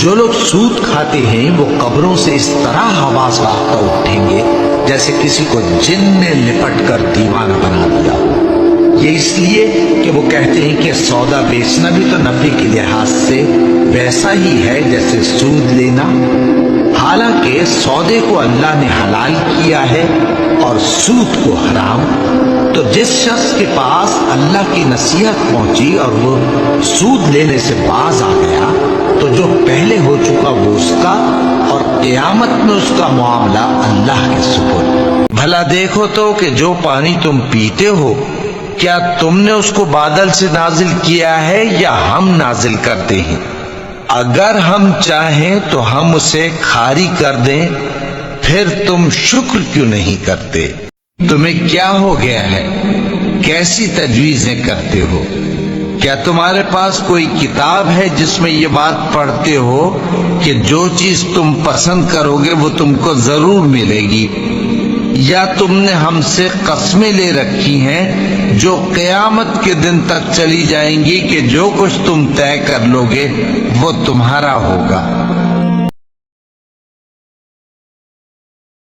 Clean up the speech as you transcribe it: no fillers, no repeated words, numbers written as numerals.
جو لوگ سود کھاتے ہیں وہ قبروں سے اس طرح آواز کاٹ کر اٹھیں گے جیسے کسی کو جن نے لپٹ کر دیوانہ بنا دیا. یہ اس لیے کہ وہ کہتے ہیں کہ سودا بیچنا بھی تو نفع کے لحاظ سے ویسا ہی ہے جیسے سود لینا. حالانکہ سودے کو اللہ نے حلال کیا ہے اور سود کو حرام. تو جس شخص کے پاس اللہ کی نصیحت پہنچی اور وہ سود لینے سے باز آ گیا تو جو پہلے ہو چکا وہ اس کا اور قیامت میں اس کا معاملہ اللہ کے سپرد. بھلا دیکھو تو کہ جو پانی تم پیتے ہو کیا تم نے اس کو بادل سے نازل کیا ہے یا ہم نازل کرتے ہیں؟ اگر ہم چاہیں تو ہم اسے کھاری کر دیں، پھر تم شکر کیوں نہیں کرتے؟ تمہیں کیا ہو گیا ہے؟ کیسی تجویزیں کرتے ہو؟ کیا تمہارے پاس کوئی کتاب ہے جس میں یہ بات پڑھتے ہو کہ جو چیز تم پسند کرو گے وہ تم کو ضرور ملے گی؟ یا تم نے ہم سے قسمیں لے رکھی ہیں جو قیامت کے دن تک چلی جائیں گی کہ جو کچھ تم طے کر لو گے وہ تمہارا ہوگا؟